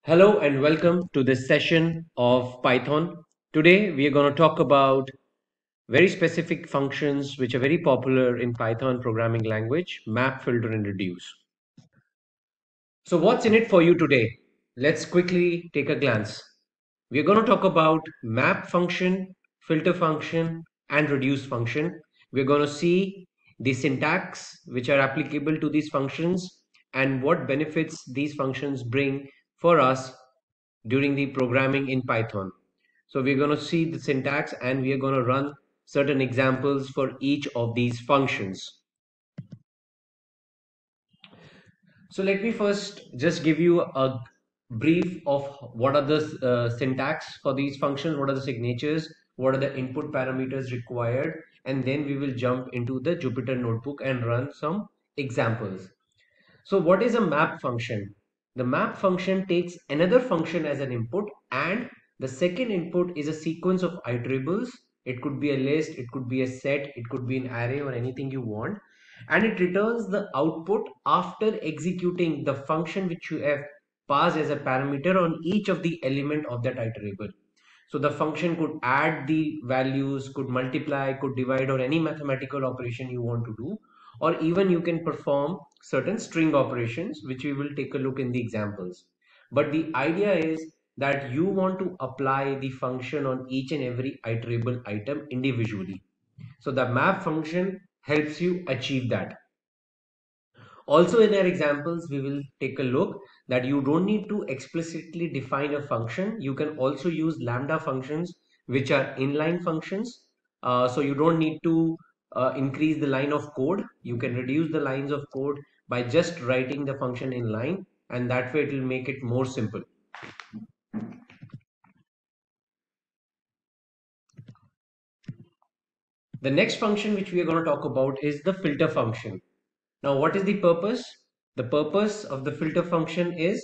Hello and welcome to this session of Python. Today we are going to talk about very specific functions which are very popular in Python programming language: map, filter, and reduce. So what's in it for you today? Let's quickly take a glance. We're going to talk about map function, filter function, and reduce function. We're going to see the syntax which are applicable to these functions and what benefits these functions bring for us during the programming in Python. So we're going to see the syntax and we are going to run certain examples for each of these functions. So let me first just give you a brief of what are the syntax for these functions, what are the signatures, what are the input parameters required, and then we will jump into the Jupyter notebook and run some examples. So what is a map function? The map function takes another function as an input, and the second input is a sequence of iterables. It could be a list, it could be a set, it could be an array or anything you want. And it returns the output after executing the function which you have passed as a parameter on each of the element of that iterable. So the function could add the values, could multiply, could divide, or any mathematical operation you want to do, or even you can perform certain string operations, which we will take a look in the examples. But the idea is that you want to apply the function on each and every iterable item individually. So the map function helps you achieve that. Also in our examples, we will take a look that you don't need to explicitly define a function. You can also use lambda functions, which are inline functions. So you don't need to increase the line of code. You can reduce the lines of code by just writing the function in line, and that way it will make it more simple. The next function which we are going to talk about is the filter function. Now, what is the purpose? The purpose of the filter function is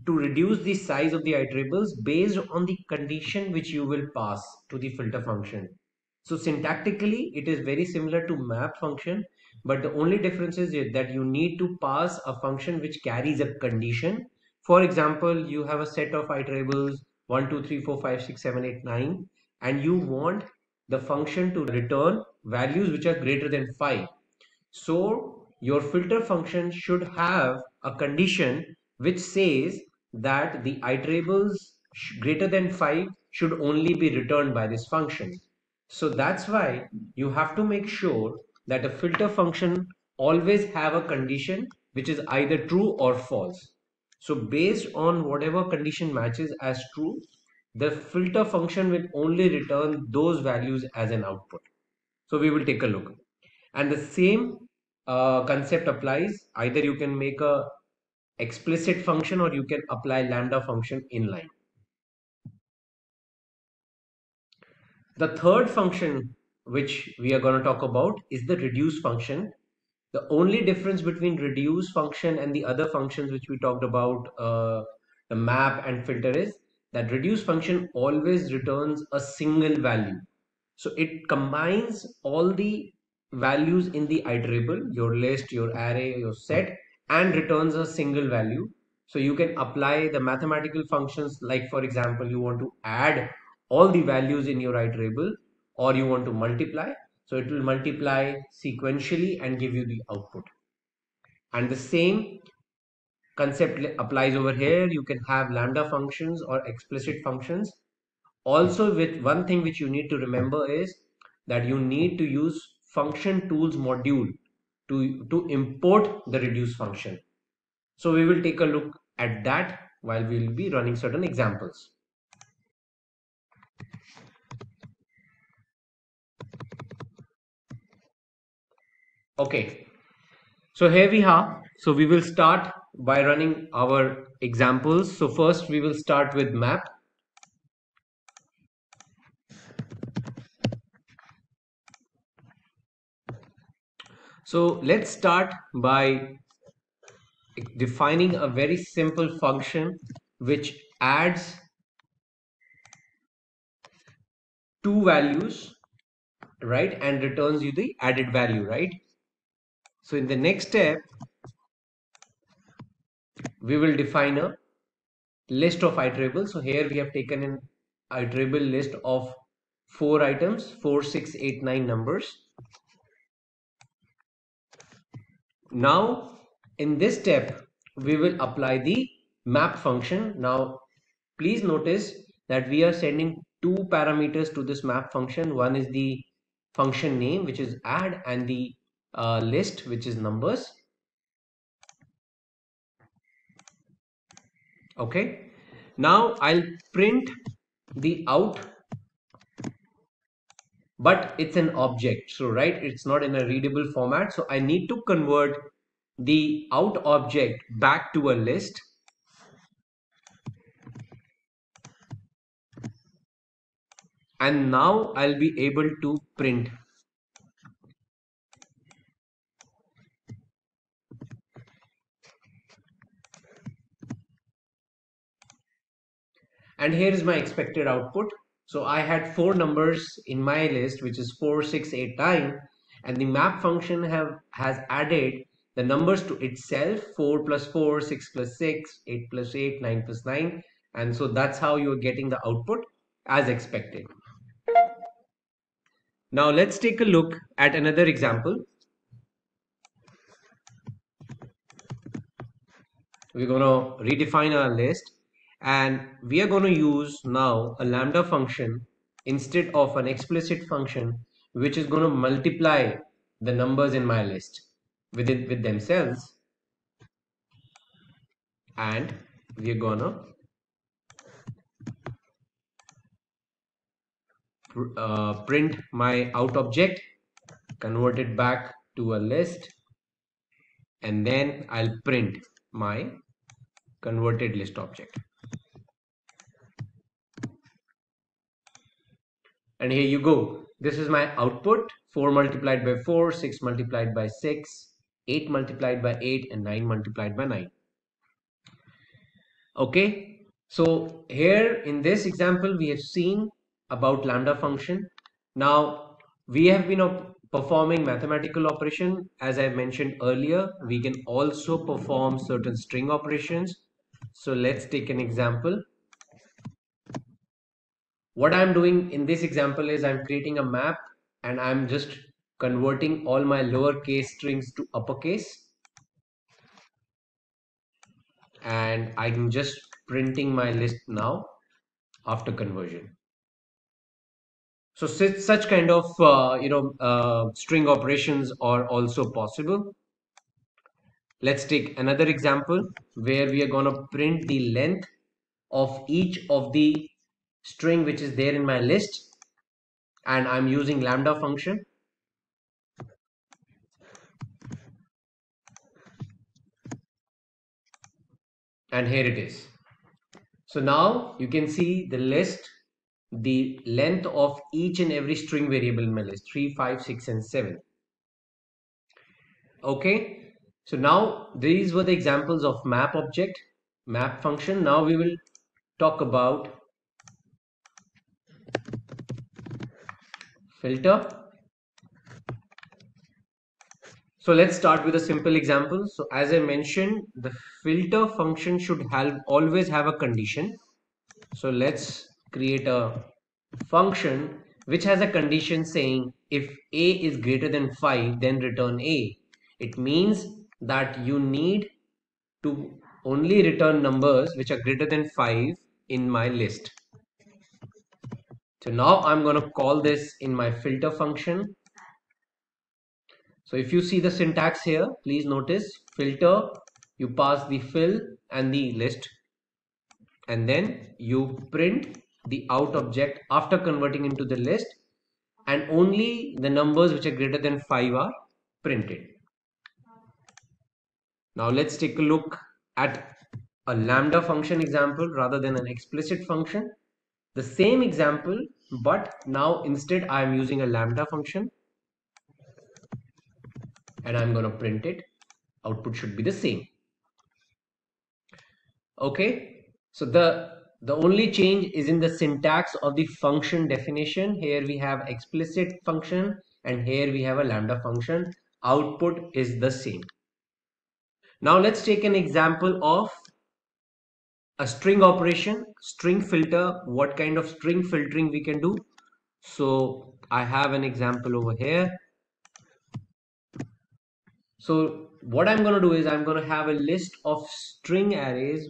to reduce the size of the iterables based on the condition which you will pass to the filter function. So syntactically, it is very similar to map function, but the only difference is that you need to pass a function which carries a condition. For example, you have a set of iterables 1, 2, 3, 4, 5, 6, 7, 8, 9, and you want the function to return values which are greater than 5. So your filter function should have a condition which says that the iterables greater than 5 should only be returned by this function. So that's why you have to make sure that a filter function always have a condition which is either true or false. So based on whatever condition matches as true, the filter function will only return those values as an output. So we will take a look. And the same concept applies. Either you can make a explicit function or you can apply lambda function inline. The third function which we are going to talk about is the reduce function. The only difference between reduce function and the other functions which we talked about, the map and filter, is that reduce function always returns a single value. So it combines all the values in the iterable, your list, your array, your set, and returns a single value. So you can apply the mathematical functions, like for example, you want to add all the values in your iterable, or you want to multiply. So it will multiply sequentially and give you the output. And the same concept applies over here. You can have lambda functions or explicit functions. Also, with one thing which you need to remember is that you need to use function tools module to import the reduce function. So we will take a look at that while we will be running certain examples. Okay, so here we are. So we will start by running our examples. So first we will start with map. So let's start by defining a very simple function which adds two values right, and returns you the added value, right? So in the next step, we will define a list of iterables. So here we have taken an iterable list of 4 items, 4, 6, 8, 9 numbers. Now in this step, we will apply the map function. Now please notice that we are sending two parameters to this map function. One is the function name, which is add, and the list, which is numbers. Okay. Now I'll print the out, but it's an object. So, right, it's not in a readable format. So I need to convert the out object back to a list. And now I'll be able to print. And here is my expected output. So I had 4 numbers in my list, which is 4, 6, 8, 9, and the map function has added the numbers to itself: 4 plus 4, 6 plus 6, 8 plus 8, 9 plus 9, and so that's how you're getting the output as expected. Now let's take a look at another example. We're going to redefine our list, and we are going to use now a lambda function instead of an explicit function, which is going to multiply the numbers in my list with themselves, and we're going to print my out object, convert it back to a list, and then I'll print my converted list object. And here you go. This is my output: 4 multiplied by 4, 6 multiplied by 6, 8 multiplied by 8, and 9 multiplied by 9. Okay, so here in this example, we have seen about lambda function. Now we have been performing mathematical operation. As I mentioned earlier, we can also perform certain string operations. So let's take an example. What I'm doing in this example is I'm creating a map, and I'm just converting all my lowercase strings to uppercase, and I'm just printing my list now after conversion. So such kind of string operations are also possible. Let's take another example where we are going to print the length of each of the string which is there in my list, and I'm using lambda function. And here it is. So now you can see the list, the length of each and every string variable in my list: 3, 5, 6, and 7. Okay, so now these were the examples of map object, map function. Now we will talk about filter. So let's start with a simple example. So as I mentioned, the filter function should always have a condition. So let's create a function which has a condition saying if a is greater than 5, then return a. It means that you need to only return numbers which are greater than 5 in my list. So now I'm going to call this in my filter function. So if you see the syntax here, please notice filter, you pass the fill and the list, and then you print the out object after converting into the list, and only the numbers which are greater than 5 are printed. Now let's take a look at a lambda function example rather than an explicit function. The same example, but now instead I am using a lambda function, and I'm going to print it. Output should be the same. Okay, so the The only change is in the syntax of the function definition. Here we have explicit function and here we have a lambda function. Output is the same. Now let's take an example of a string operation, string filter, what kind of string filtering we can do. So I have an example over here. So what I'm going to do is I'm going to have a list of string arrays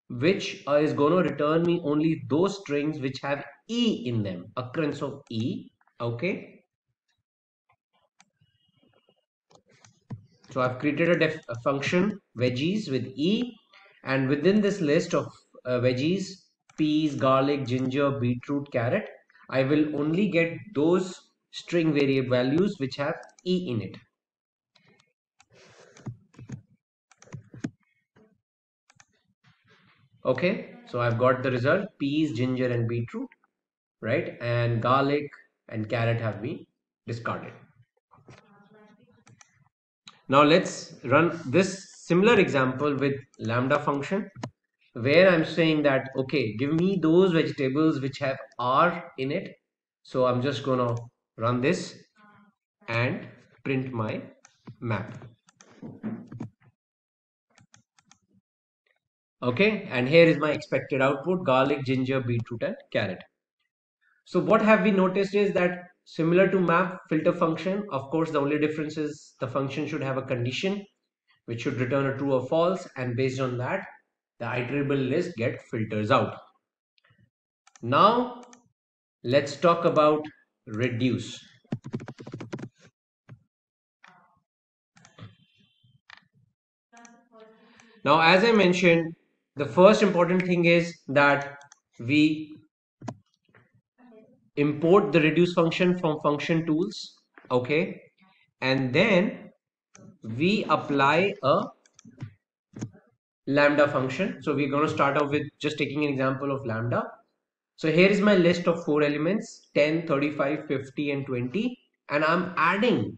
which is going to return me only those strings which have E in them, occurrence of E. Okay. So I've created a function veggies with E, and within this list of veggies, peas, garlic, ginger, beetroot, carrot, I will only get those string variable values which have E in it. Okay, so I've got the result, peas, ginger and beetroot, right? And garlic and carrot have been discarded. Now let's run this similar example with lambda function, where I'm saying that, okay, give me those vegetables which have R in it. So I'm just going to run this and print my map. Okay, and here is my expected output, garlic, ginger, beetroot and carrot. So what have we noticed is that similar to map filter function, of course, the only difference is the function should have a condition which should return a true or false, and based on that, the iterable list get filters out. Now, let's talk about reduce. Now, as I mentioned, the first important thing is that we import the reduce function from function tools, okay, and then we apply a lambda function. So we're going to start off with just taking an example of lambda. So here is my list of 4 elements, 10, 35, 50 and 20, and I'm adding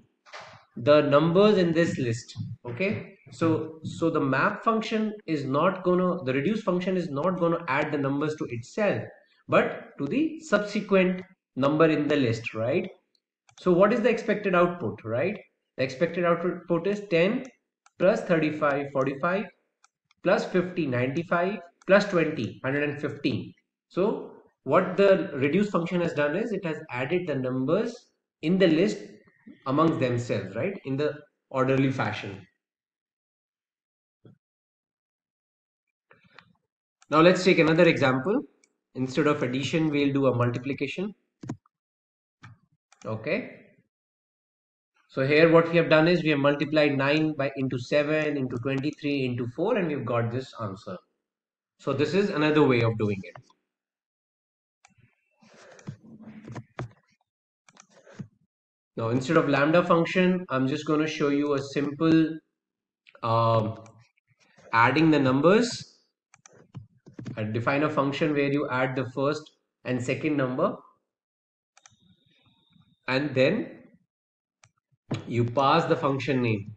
the numbers in this list. Okay, so the map function is not gonna, the reduce function is not gonna add the numbers to itself, but to the subsequent number in the list, right? So what is the expected output, right? The expected output is 10 plus 35 45 plus 50 95 plus 20 115. So what the reduce function has done is it has added the numbers in the list amongst themselves, right, in the orderly fashion. Now let's take another example. Instead of addition, we'll do a multiplication. Okay, so here what we have done is we have multiplied 9 into 7 into 23 into 4 and we've got this answer. So this is another way of doing it. Now instead of lambda function, I'm just going to show you a simple adding the numbers. I define a function where you add the first and second number and then you pass the function name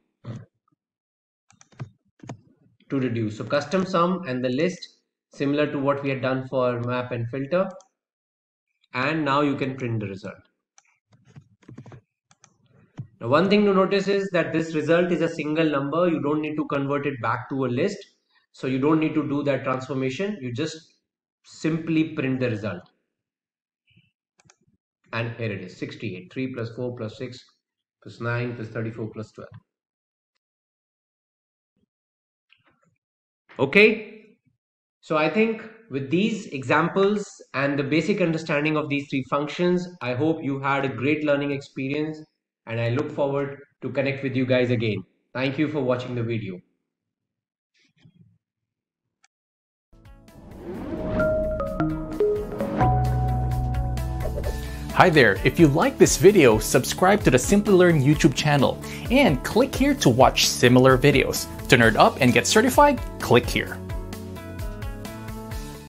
to reduce. So custom sum and the list, similar to what we had done for map and filter, and now you can print the result. Now one thing to notice is that this result is a single number. You don't need to convert it back to a list, so you don't need to do that transformation. You just simply print the result, and here it is, 68. 3 plus 4 plus 6 plus 9 plus 34 plus 12. Okay, so I think with these examples and the basic understanding of these 3 functions, I hope you had a great learning experience and I look forward to connect with you guys again. Thank you for watching the video. Hi there, if you like this video, subscribe to the Simplilearn YouTube channel and click here to watch similar videos. To nerd up and get certified, click here.